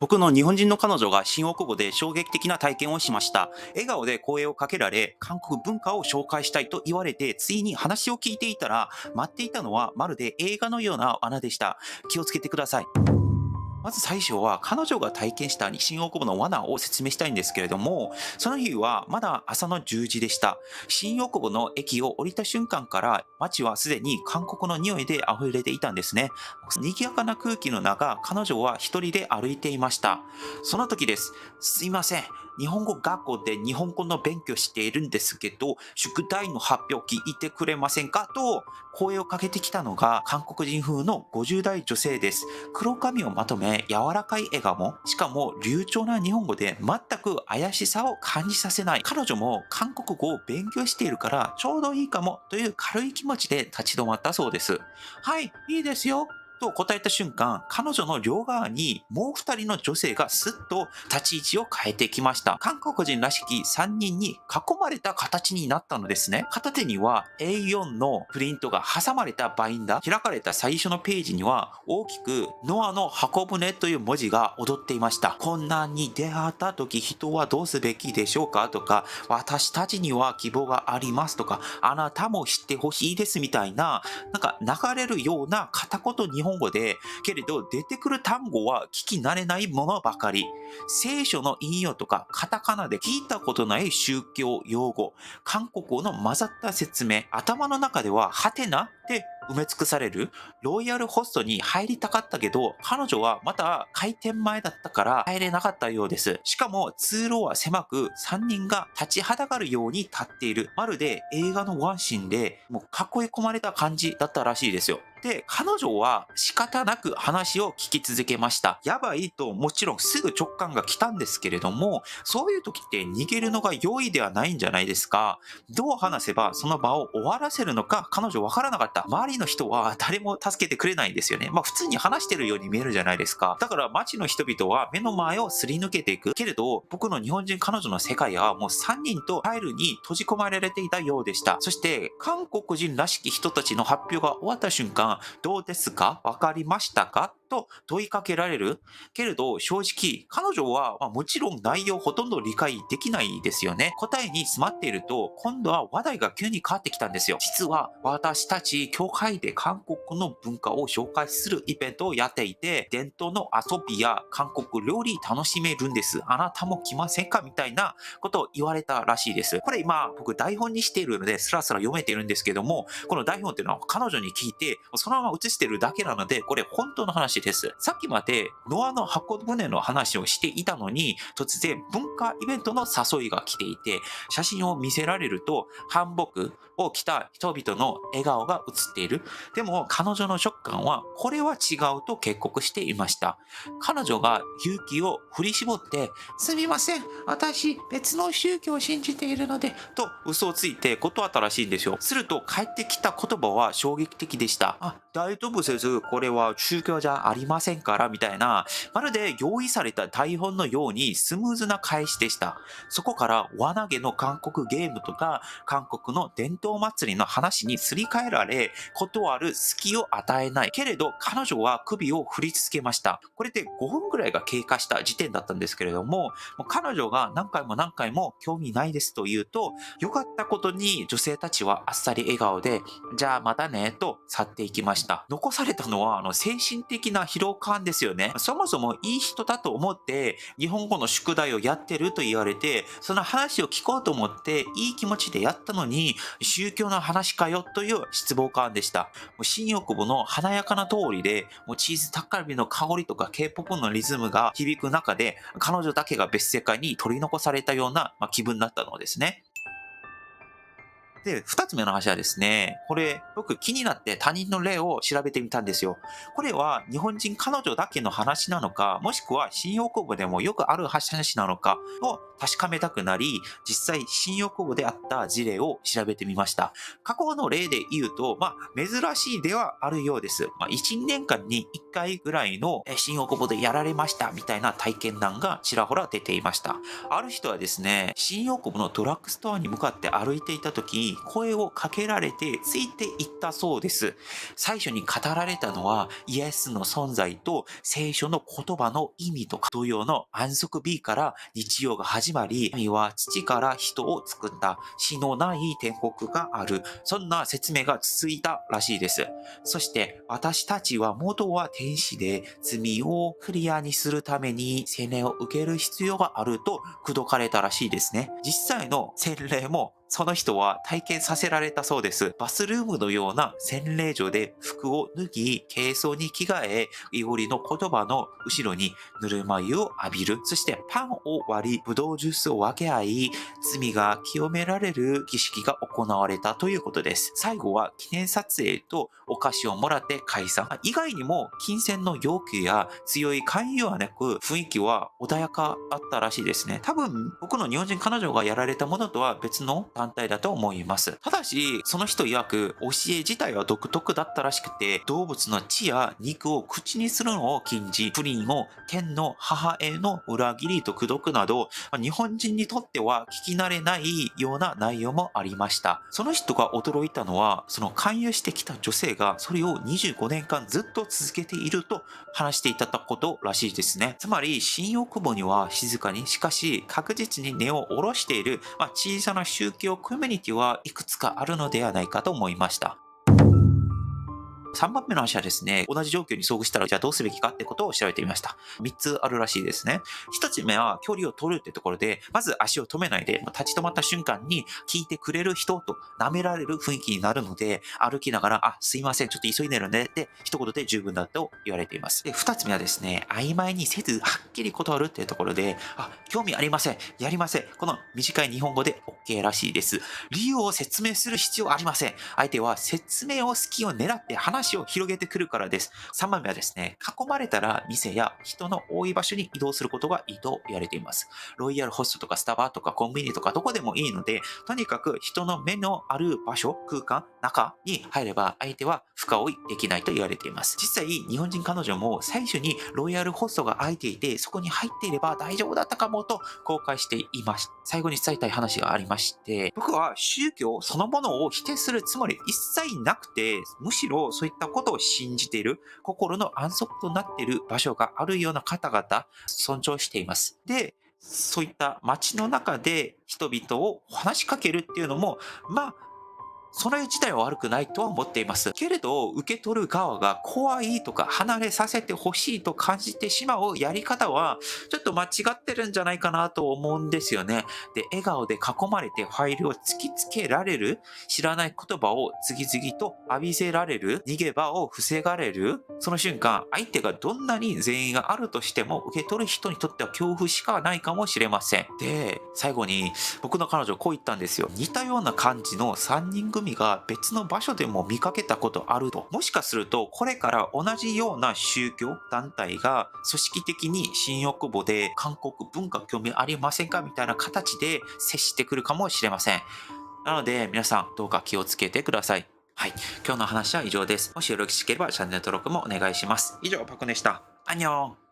僕の日本人の彼女が新大久保で衝撃的な体験をしました。笑顔で声をかけられ、韓国文化を紹介したいと言われて、ついに話を聞いていたら、待っていたのはまるで映画のような罠でした。気をつけてください。まず最初は彼女が体験した新大久保の罠を説明したいんですけれども、その日はまだ朝の10時でした。新大久保の駅を降りた瞬間から街はすでに韓国の匂いで溢れていたんですね。賑やかな空気の中、彼女は一人で歩いていました。その時です。すいません。日本語学校で日本語の勉強しているんですけど、宿題の発表聞いてくれませんかと声をかけてきたのが韓国人風の50代女性です。黒髪をまとめ、柔らかい笑顔も、しかも流暢な日本語で全く怪しさを感じさせない。彼女も韓国語を勉強しているからちょうどいいかもという軽い気持ちで立ち止まったそうです。はい、いいですよ。と答えた瞬間、彼女の両側にもう二人の女性がスッと立ち位置を変えてきました。韓国人らしき3人に囲まれた形になったのですね。片手には A4 のプリントが挟まれたバインダー、開かれた最初のページには大きくノアの箱舟という文字が踊っていました。困難に出会った時人はどうすべきでしょうかとか、私たちには希望がありますとか、あなたも知ってほしいですみたいな、なんか流れるような片言日本語で、けれど出てくる単語は聞き慣れないものばかり。聖書の引用とかカタカナで聞いたことない宗教用語、韓国語の混ざった説明、頭の中ではハテナで埋め尽くされる。ロイヤルホストに入りたかったけど、彼女はまた開店前だったから入れなかったようです。しかも通路は狭く、3人が立ちはだかるように立っている。まるで映画のワンシーンで、もう囲い込まれた感じだったらしいですよ。で、彼女は仕方なく話を聞き続けました。やばいともちろんすぐ直感が来たんですけれども、そういう時って逃げるのが良いではないんじゃないですか。どう話せばその場を終わらせるのか彼女わからなかった。周りの人は誰も助けてくれないんですよね。まあ普通に話してるように見えるじゃないですか。だから街の人々は目の前をすり抜けていく。けれど僕の日本人彼女の世界はもう3人とファイルに閉じ込められていたようでした。そして韓国人らしき人たちの発表が終わった瞬間、どうですか？わかりましたか？と問いかけられる。けれど正直彼女は、もちろん内容ほとんど理解できないですよね。答えに詰まっていると今度は話題が急に変わってきたんですよ。実は私たち教会で韓国の文化を紹介するイベントをやっていて、伝統の遊びや韓国料理楽しめるんです。あなたも来ませんかみたいなことを言われたらしいです。これ今僕台本にしているのでスラスラ読めているんですけども、この台本っていうのは彼女に聞いてそのまま映してるだけなので、これ本当の話です。さっきまでノアの箱舟の話をしていたのに、突然文化イベントの誘いが来ていて、写真を見せられると韓服を着た人々の笑顔が映っている。でも彼女の直感はこれは違うと警告していました。彼女が勇気を振り絞って、すみません、私別の宗教を信じているので、と嘘をついて断ったらしいんですよ。すると返ってきた言葉は衝撃的でした。大丈夫です。これは宗教じゃありませんから、みたいな、まるで用意された台本のようにスムーズな返しでした。そこから輪投げの韓国ゲームとか、韓国の伝統祭りの話にすり替えられ、断る隙を与えない。けれど彼女は首を振り続けました。これで5分ぐらいが経過した時点だったんですけれども、彼女が何回も何回も興味ないですと言うと、良かったことに女性たちはあっさり笑顔で、じゃあまたねと去っていきました。残されたのは精神的な疲労感ですよね。そもそもいい人だと思って日本語の宿題をやってると言われて、その話を聞こうと思っていい気持ちでやったのに、宗教の話かよという失望感でした。もう新大久保の華やかな通りで、もうチーズタッカルビの香りとか K-POP のリズムが響く中で、彼女だけが別世界に取り残されたような、気分だったのですね。で、二つ目の話はですね、これ、僕気になって他人の例を調べてみたんですよ。これは日本人彼女だけの話なのか、もしくは新大久保でもよくある話なのかを確かめたくなり、実際新大久保であった事例を調べてみました。過去の例で言うと、珍しいではあるようです。1年間に1回ぐらいの新大久保でやられましたみたいな体験談がちらほら出ていました。ある人はですね、新大久保のドラッグストアに向かって歩いていた時、に声をかけられてついていったそうです。最初に語られたのはイエスの存在と聖書の言葉の意味とか同様の安息日から日曜が始まり、神は土から人を作った、死のない天国がある、そんな説明が続いたらしいです。そして私たちは元は天使で罪をクリアにするために洗礼を受ける必要があると口説かれたらしいですね。実際の洗礼もその人は体験させられたそうです。バスルームのような洗礼所で服を脱ぎ、軽装に着替え、イゴリの言葉の後ろにぬるま湯を浴びる。そしてパンを割り、ブドウジュースを分け合い、罪が清められる儀式が行われたということです。最後は記念撮影とお菓子をもらって解散。以外にも金銭の要求や強い勧誘はなく、雰囲気は穏やかあったらしいですね。多分僕の日本人彼女がやられたものとは別の団体だと思います。ただし、その人曰く教え自体は独特だったらしくて、動物の血や肉を口にするのを禁じ、不倫を天の母への裏切りと口説くなど、日本人にとっては聞き慣れないような内容もありました。その人が驚いたのは、その勧誘してきた女性がそれを25年間ずっと続けていると話していたことらしいですね。つまり、新大久保には静かに、しかし確実に根を下ろしている、小さな宗教コミュニティはいくつかあるのではないかと思いました。3番目の話はですね、同じ状況に遭遇したらじゃあどうすべきかってことを調べてみました。3つあるらしいですね。1つ目は距離を取るってところで、まず足を止めないで、立ち止まった瞬間に聞いてくれる人と舐められる雰囲気になるので、歩きながら、すいません、ちょっと急いでるんで、で、一言で十分だと言われています。で、2つ目はですね、曖昧にせず、はっきり断るっていうところで、興味ありません、やりません。この短い日本語で OK らしいです。理由を説明する必要ありません。相手は説明を隙を狙って話を広げてくるからです。3番目はですね、囲まれたら店や人の多い場所に移動することがいいと言われています。ロイヤルホストとかスタバとかコンビニとかどこでもいいので、とにかく人の目のある場所、空間、中に入れば相手は深追いできないと言われています。実際、日本人彼女も最初にロイヤルホストが空いていて、そこに入っていれば大丈夫だったかもと後悔しています。最後に伝えたい話がありまして、僕は宗教そのものを否定するつもり一切なくて、むしろそういったことを信じている、心の安息となっている場所があるような方々、尊重しています。で、そういった街の中で人々を話しかけるっていうのも、それ自体は悪くないとは思っています。けれど、受け取る側が怖いとか離れさせてほしいと感じてしまうやり方は、ちょっと間違ってるんじゃないかなと思うんですよね。で、笑顔で囲まれてファイルを突きつけられる、知らない言葉を次々と浴びせられる、逃げ場を防がれる、その瞬間、相手がどんなに善意があるとしても、受け取る人にとっては恐怖しかないかもしれません。で、最後に、僕の彼女こう言ったんですよ。似たような感じの3人組が別の場所でも見かけたことあると。もしかするとこれから同じような宗教団体が組織的に新大久保で韓国文化興味ありませんかみたいな形で接してくるかもしれません。なので皆さんどうか気をつけてください。はい。今日の話は以上です。もしよろしければチャンネル登録もお願いします。以上、パクでした。アンニョン。